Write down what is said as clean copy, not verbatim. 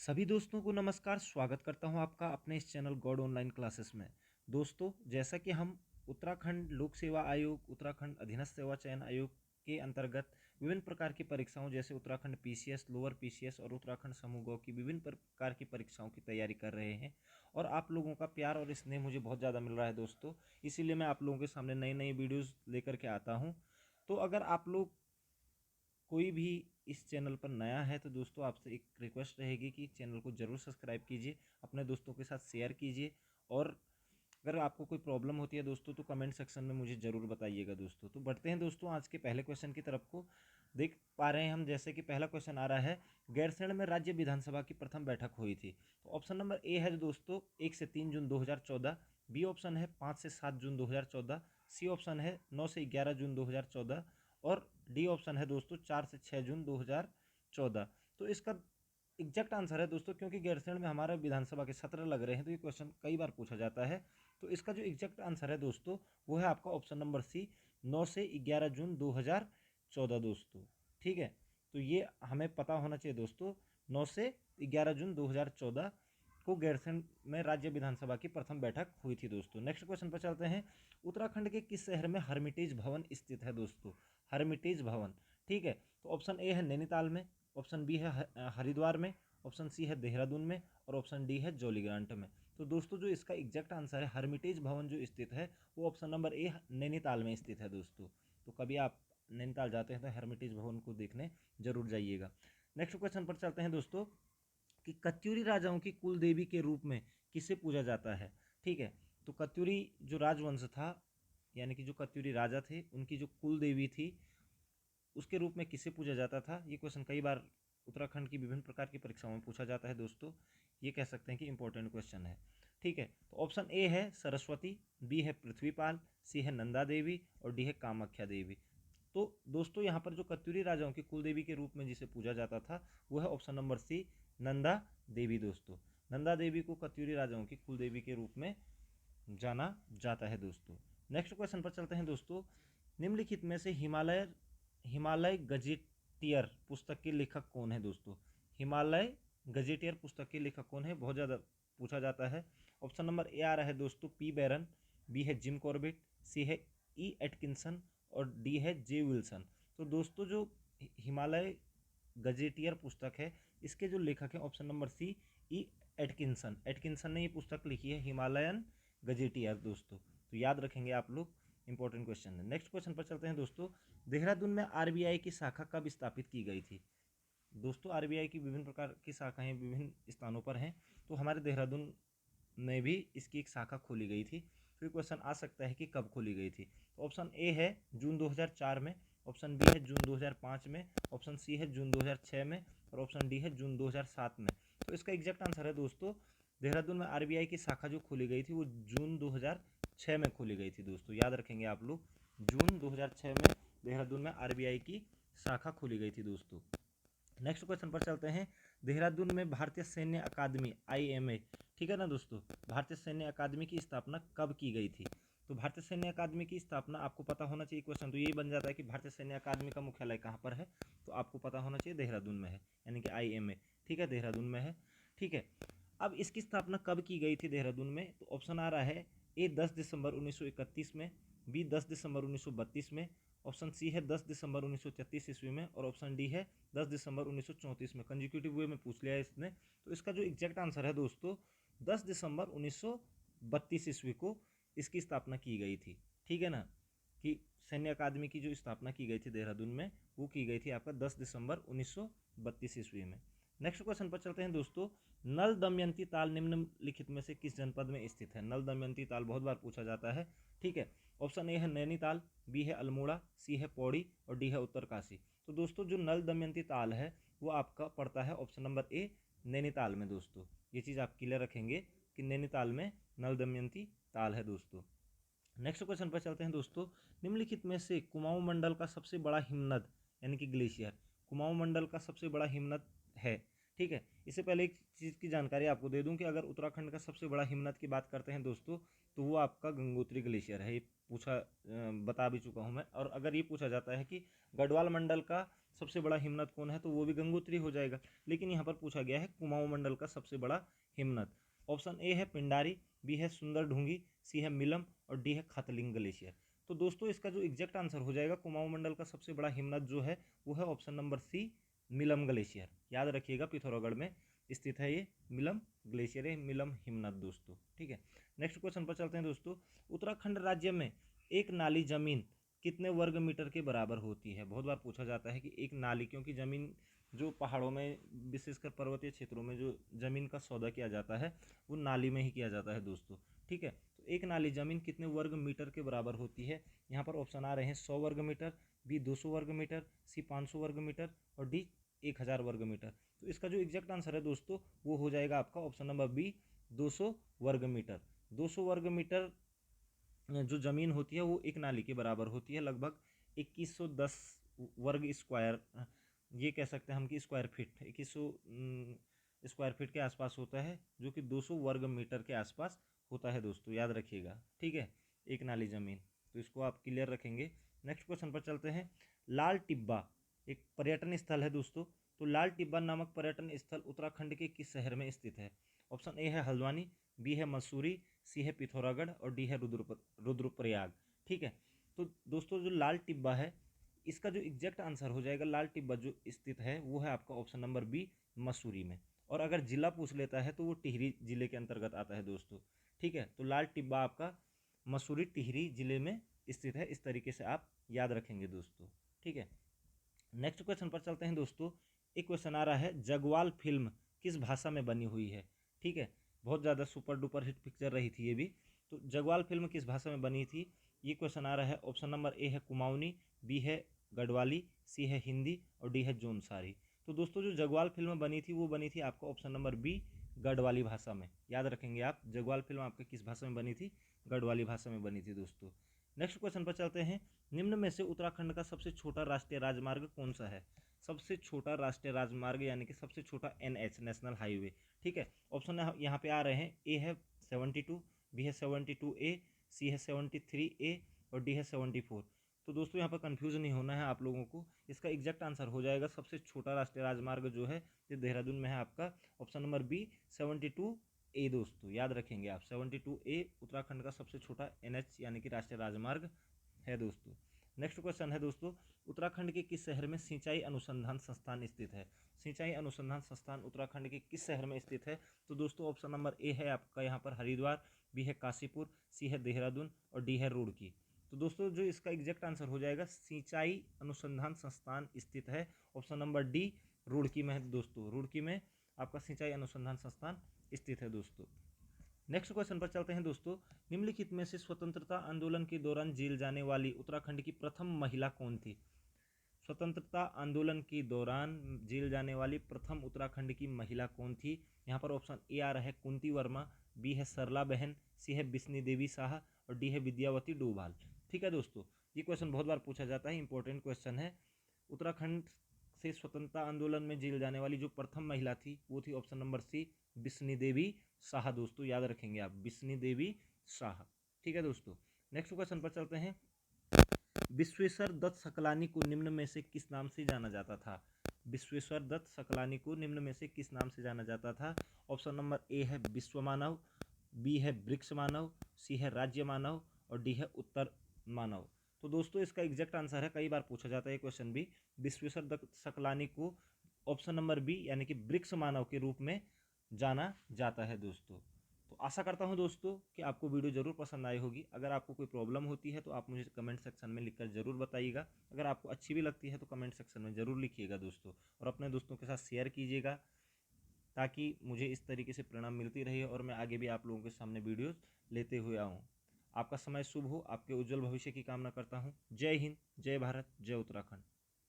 सभी दोस्तों को नमस्कार। स्वागत करता हूं आपका अपने इस चैनल गॉड ऑनलाइन क्लासेस में। दोस्तों, जैसा कि हम उत्तराखंड लोक सेवा आयोग, उत्तराखंड अधीनस्थ सेवा चयन आयोग के अंतर्गत विभिन्न प्रकार की परीक्षाओं जैसे उत्तराखंड पीसीएस, लोअर पीसीएस और उत्तराखंड समूह गौ की विभिन्न प्रकार की परीक्षाओं की तैयारी कर रहे हैं और आप लोगों का प्यार और स्नेह मुझे बहुत ज़्यादा मिल रहा है दोस्तों। इसीलिए मैं आप लोगों के सामने नई नई वीडियोज़ लेकर के आता हूँ। तो अगर आप लोग कोई भी इस चैनल पर नया है तो दोस्तों आपसे एक रिक्वेस्ट रहेगी कि चैनल को ज़रूर सब्सक्राइब कीजिए, अपने दोस्तों के साथ शेयर कीजिए और अगर आपको कोई प्रॉब्लम होती है दोस्तों तो कमेंट सेक्शन में मुझे ज़रूर बताइएगा दोस्तों। तो बढ़ते हैं दोस्तों आज के पहले क्वेश्चन की तरफ को। देख पा रहे हैं हम, जैसे कि पहला क्वेश्चन आ रहा है, गैरसैंण में राज्य विधानसभा की प्रथम बैठक हुई थी। तो ऑप्शन नंबर ए है दोस्तों 1 से 3 जून 2014, बी ऑप्शन है 5 से 7 जून 2014, सी ऑप्शन है 9 से 11 जून 2014 और डी ऑप्शन है दोस्तों 4 से 6 जून 2014। तो इसका एग्जैक्ट आंसर है दोस्तों, क्योंकि गैरसैंण में हमारे विधानसभा के सत्र लग रहे हैं तो ये क्वेश्चन कई बार पूछा जाता है। तो इसका जो एग्जैक्ट आंसर है दोस्तों वो है आपका ऑप्शन नंबर सी, 9 से 11 जून 2014 दोस्तों। ठीक है, तो ये हमें पता होना चाहिए दोस्तों। 9 से 11 जून 2014 को गैरसैंण में राज्य विधानसभा की प्रथम बैठक हुई थी दोस्तों। नेक्स्ट क्वेश्चन पर चलते हैं। उत्तराखंड के किस शहर में हर्मिटेज भवन स्थित है दोस्तों? हर्मिटेज भवन। ठीक है, तो ऑप्शन ए है नैनीताल में, ऑप्शन बी है हरिद्वार में, ऑप्शन सी है देहरादून में और ऑप्शन डी है जौलीग्रांट में। तो दोस्तों जो इसका एग्जैक्ट आंसर है हर्मिटेज भवन जो स्थित है वो ऑप्शन नंबर ए नैनीताल में स्थित है दोस्तों। तो कभी आप नैनीताल जाते हैं तो हर्मिटेज भवन को देखने जरूर जाइएगा। नेक्स्ट क्वेश्चन पर चलते हैं दोस्तों कि कत्यूरी राजाओं की कुल देवी के रूप में किसे पूजा जाता है? ठीक है, तो कत्यूरी जो राजवंश था, यानी कि जो कत्यूरी राजा थे उनकी जो कुल देवी थी उसके रूप में किसे पूजा जाता था? ये क्वेश्चन कई बार उत्तराखंड की विभिन्न प्रकार की परीक्षाओं में पूछा जाता है दोस्तों। ये कह सकते हैं कि इंपॉर्टेंट क्वेश्चन है। ठीक है, तो ऑप्शन ए है सरस्वती, बी है पृथ्वीपाल, सी है नंदा देवी और डी है कामाख्या देवी। तो दोस्तों यहाँ पर जो कत्यूरी राजाओं की कुल देवी के रूप में जिसे पूजा जाता था वो है ऑप्शन नंबर सी, नंदा देवी दोस्तों। नंदा देवी को कत्यूरी राजाओं की कुल देवी के रूप में जाना जाता है दोस्तों। नेक्स्ट क्वेश्चन पर चलते हैं दोस्तों। निम्नलिखित में से हिमालय हिमालय गजेटियर पुस्तक के लेखक कौन है दोस्तों? हिमालय गजेटियर पुस्तक के लेखक कौन है, बहुत ज़्यादा पूछा जाता है। ऑप्शन नंबर ए आ रहा है दोस्तों पी बैरन, बी है जिम कॉर्बेट, सी है ई एटकिंसन और डी है जे विल्सन। तो दोस्तों जो हिमालय गजेटियर पुस्तक है इसके जो लेखक हैं ऑप्शन नंबर सी, ई एटकिंसन। एटकिंसन ने ये पुस्तक लिखी है हिमालयन गजेटियर दोस्तों। तो याद रखेंगे आप लोग, इंपॉर्टेंट क्वेश्चन है। नेक्स्ट क्वेश्चन पर चलते हैं दोस्तों। देहरादून में आरबीआई की शाखा कब स्थापित की गई थी? दोस्तों आरबीआई की विभिन्न प्रकार की शाखाएं विभिन्न स्थानों पर हैं, तो हमारे देहरादून में भी इसकी एक शाखा खोली गई थी। तो ये क्वेश्चन आ सकता है कि कब खोली गई थी। तो ऑप्शन ए है जून 2004 में, ऑप्शन बी है जून 2005 में, ऑप्शन सी है जून 2006 में और ऑप्शन डी है जून 2007 में। तो इसका एग्जैक्ट आंसर है दोस्तों, देहरादून में आरबीआई की शाखा जो खोली गई थी वो जून 2006 में खोली गई थी दोस्तों। याद रखेंगे आप लोग, जून 2006 में देहरादून में आरबीआई की शाखा खोली गई थी दोस्तों। नेक्स्ट क्वेश्चन पर चलते हैं। देहरादून में भारतीय सैन्य अकादमी आईएमए, ठीक है ना दोस्तों, भारतीय सैन्य अकादमी की स्थापना कब की गई थी? तो भारतीय सैन्य अकादमी की स्थापना आपको पता होना चाहिए। क्वेश्चन तो यही बन जाता है कि भारतीय सैन्य अकादमी का मुख्यालय कहाँ पर है, तो आपको पता होना चाहिए देहरादून में है, यानी कि आईएमए। ठीक है, देहरादून में है। ठीक है, अब इसकी स्थापना कब की गई थी देहरादून में? तो ऑप्शन आ रहा है ए 10 दिसंबर 1931 में, बी 10 दिसंबर 1932 में, ऑप्शन सी है 10 दिसंबर 1933 ईस्वी में और ऑप्शन डी है 10 दिसंबर 1934 में। कंजिक्यूटिव वे में पूछ लिया है इसने। तो इसका जो एग्जैक्ट आंसर है दोस्तों 10 दिसंबर 1932 ईस्वी को इसकी स्थापना की गई थी। ठीक है ना, कि सैन्य अकादमी की जो स्थापना की गई थी देहरादून में वो की गई थी आपका 10 दिसंबर 1932 ईस्वी में। नेक्स्ट क्वेश्चन पर चलते हैं दोस्तों। नल दमयंती ताल निम्नलिखित में से किस जनपद में स्थित है? नल दमयंती ताल बहुत बार पूछा जाता है। ठीक है, ऑप्शन ए है नैनीताल, बी है अल्मोड़ा, सी है पौड़ी और डी है उत्तरकाशी। तो दोस्तों जो नल दमयंती ताल है वो आपका पड़ता है ऑप्शन नंबर ए नैनीताल में दोस्तों। ये चीज़ आप क्लियर रखेंगे कि नैनीताल में नल दमयंती ताल है दोस्तों। नेक्स्ट क्वेश्चन पर चलते हैं दोस्तों। निम्नलिखित में से कुमाऊं मंडल का सबसे बड़ा हिमनद यानी कि ग्लेशियर, कुमाऊं मंडल का सबसे बड़ा हिमनद है। ठीक है, इससे पहले एक चीज़ की जानकारी आपको दे दूं कि अगर उत्तराखंड का सबसे बड़ा हिमनद की बात करते हैं दोस्तों तो वो आपका गंगोत्री ग्लेशियर है। ये बता भी चुका हूँ मैं। और अगर ये पूछा जाता है कि गढ़वाल मंडल का सबसे बड़ा हिमनद कौन है, तो वो भी गंगोत्री हो जाएगा। लेकिन यहाँ पर पूछा गया है कुमाऊं मंडल का सबसे बड़ा हिमनद। ऑप्शन ए है पिंडारी, बी है सुंदर ढूंगी, सी है मिलम और डी है खातलिंग ग्लेशियर। तो दोस्तों इसका जो एग्जैक्ट आंसर हो जाएगा कुमाऊं मंडल का सबसे बड़ा हिमनद जो है वो है option number C, Milam glacier. याद रखिएगा पिथौरागढ़ में स्थित है ये मिलम ग्लेशियर है, मिलम हिमनद दोस्तों। ठीक है, नेक्स्ट क्वेश्चन पर चलते हैं दोस्तों। उत्तराखंड राज्य में एक नाली जमीन कितने वर्ग मीटर के बराबर होती है। बहुत बार पूछा जाता है कि एक नाली, क्योंकि जमीन जो पहाड़ों में विशेषकर पर्वतीय क्षेत्रों में जो जमीन का सौदा किया जाता है वो नाली में ही किया जाता है दोस्तों। ठीक है, तो एक नाली जमीन कितने वर्ग मीटर के बराबर होती है। यहाँ पर ऑप्शन आ रहे हैं 100 वर्ग मीटर, बी 200 वर्ग मीटर, सी 500 वर्ग मीटर और डी 1000 वर्ग मीटर। तो इसका जो एग्जैक्ट आंसर है दोस्तों वो हो जाएगा आपका ऑप्शन नंबर बी, 200 वर्ग मीटर। 200 वर्ग मीटर जो ज़मीन होती है वो एक नाली के बराबर होती है, लगभग 2110 वर्ग स्क्वायर, ये कह सकते हैं हम कि स्क्वायर फीट 2100 स्क्वायर फीट के आसपास होता है, जो कि 200 वर्ग मीटर के आसपास होता है दोस्तों। याद रखिएगा, ठीक है, एक नाली ज़मीन, तो इसको आप क्लियर रखेंगे। नेक्स्ट क्वेश्चन पर चलते हैं। लाल टिब्बा एक पर्यटन स्थल है दोस्तों। तो लाल टिब्बा नामक पर्यटन स्थल उत्तराखंड के किस शहर में स्थित है। ऑप्शन ए है हल्द्वानी, बी है मसूरी, सी है पिथौरागढ़ और डी है रुद्रप्रयाग। ठीक है, तो दोस्तों जो लाल टिब्बा है इसका जो एग्जैक्ट आंसर हो जाएगा, लाल टिब्बा जो स्थित है वो है आपका ऑप्शन नंबर बी, मसूरी में। और अगर जिला पूछ लेता है तो वो टिहरी जिले के अंतर्गत आता है दोस्तों। ठीक है, तो लाल टिब्बा आपका मसूरी टिहरी जिले में स्थित है। इस तरीके से आप याद रखेंगे दोस्तों। ठीक है, नेक्स्ट क्वेश्चन पर चलते हैं दोस्तों। एक क्वेश्चन आ रहा है, जगवाल फिल्म किस भाषा में बनी हुई है। ठीक है, बहुत ज़्यादा सुपर डुपर हिट पिक्चर रही थी ये भी। तो जगवाल फिल्म किस भाषा में बनी थी, ये क्वेश्चन आ रहा है। ऑप्शन नंबर ए है कुमाऊनी, बी है गढ़वाली, सी है हिंदी और डी है जौनसारी। तो दोस्तों जो जगवाल फिल्म बनी थी वो बनी थी आपका ऑप्शन नंबर बी, गढ़वाली भाषा में। याद रखेंगे आप, जगवाल फिल्म आपके किस भाषा में बनी थी, गढ़वाली भाषा में बनी थी दोस्तों। नेक्स्ट क्वेश्चन पर चलते हैं। निम्न में से उत्तराखंड का सबसे छोटा राष्ट्रीय राजमार्ग कौन सा है। सबसे छोटा राष्ट्रीय राजमार्ग यानी कि सबसे छोटा एनएच, नेशनल हाईवे। ठीक है, ऑप्शन यहाँ पे आ रहे हैं। ए है 72, बी है 72A, सी है 73A और डी है 74। तो दोस्तों यहाँ पर कंफ्यूज नहीं होना है आप लोगों को। इसका एग्जैक्ट आंसर हो जाएगा सबसे छोटा राष्ट्रीय राजमार्ग जो है ये देहरादून में है आपका, ऑप्शन नंबर बी 72A दोस्तों। याद रखेंगे आप, 72A उत्तराखंड का सबसे छोटा एनएच यानी कि राष्ट्रीय राजमार्ग है दोस्तों। नेक्स्ट क्वेश्चन है दोस्तों, उत्तराखंड के किस शहर में सिंचाई अनुसंधान संस्थान स्थित है। सिंचाई अनुसंधान संस्थान उत्तराखंड के किस शहर में स्थित है। तो दोस्तों ऑप्शन नंबर ए है आपका यहाँ पर हरिद्वार, बी है काशीपुर, सी है देहरादून और डी है रुड़की। तो दोस्तों जो इसका एग्जैक्ट आंसर हो जाएगा, सिंचाई अनुसंधान संस्थान स्थित है ऑप्शन नंबर डी, रुड़की में है दोस्तों। रुड़की में आपका सिंचाई अनुसंधान संस्थान स्थित है दोस्तों। नेक्स्ट क्वेश्चन पर चलते हैं दोस्तों। निम्नलिखित में से स्वतंत्रता आंदोलन के दौरान जेल जाने वाली उत्तराखंड की प्रथम महिला कौन थी। स्वतंत्रता आंदोलन के दौरान जेल जाने वाली प्रथम उत्तराखंड की महिला कौन थी। यहाँ पर ऑप्शन ए आ रहा है कुंती वर्मा, बी है सरला बहन, सी है बिस्नी देवी शाह और डी है विद्यावती डोभाल। ठीक है दोस्तों, ये क्वेश्चन बहुत बार पूछा जाता है, इंपॉर्टेंट क्वेश्चन है। उत्तराखंड से स्वतंत्रता आंदोलन में जेल जाने वाली जो प्रथम महिला थी वो थी ऑप्शन नंबर सी, बिस्नी देवी शाह दोस्तों। याद रखेंगे आप, बिस्नी देवी शाह। ठीक है दोस्तों, नेक्स्ट क्वेश्चन पर चलते हैं। विश्वेश्वर दत्त सकलानी को निम्न में से किस नाम से जाना जाता था। विश्वेश्वर दत्त सकलानी को निम्न में से किस नाम से जाना जाता था। ऑप्शन नंबर ए है विश्व मानव, बी है वृक्ष मानव, सी है राज्य मानव और डी है उत्तर मानव। तो दोस्तों इसका एग्जैक्ट आंसर है, कई बार पूछा जाता है क्वेश्चन भी, विश्वेश्वर दत्त सकलानी को ऑप्शन नंबर बी यानी कि वृक्ष मानव के रूप में जाना जाता है दोस्तों। तो आशा करता हूं दोस्तों कि आपको वीडियो ज़रूर पसंद आई होगी। अगर आपको कोई प्रॉब्लम होती है तो आप मुझे कमेंट सेक्शन में लिखकर ज़रूर बताइएगा। अगर आपको अच्छी भी लगती है तो कमेंट सेक्शन में ज़रूर लिखिएगा दोस्तों, और अपने दोस्तों के साथ शेयर कीजिएगा ताकि मुझे इस तरीके से प्रेरणा मिलती रही और मैं आगे भी आप लोगों के सामने वीडियोज़ लेते हुए आऊँ। आपका समय शुभ हो, आपके उज्जवल भविष्य की कामना करता हूँ। जय हिंद, जय भारत, जय उत्तराखंड।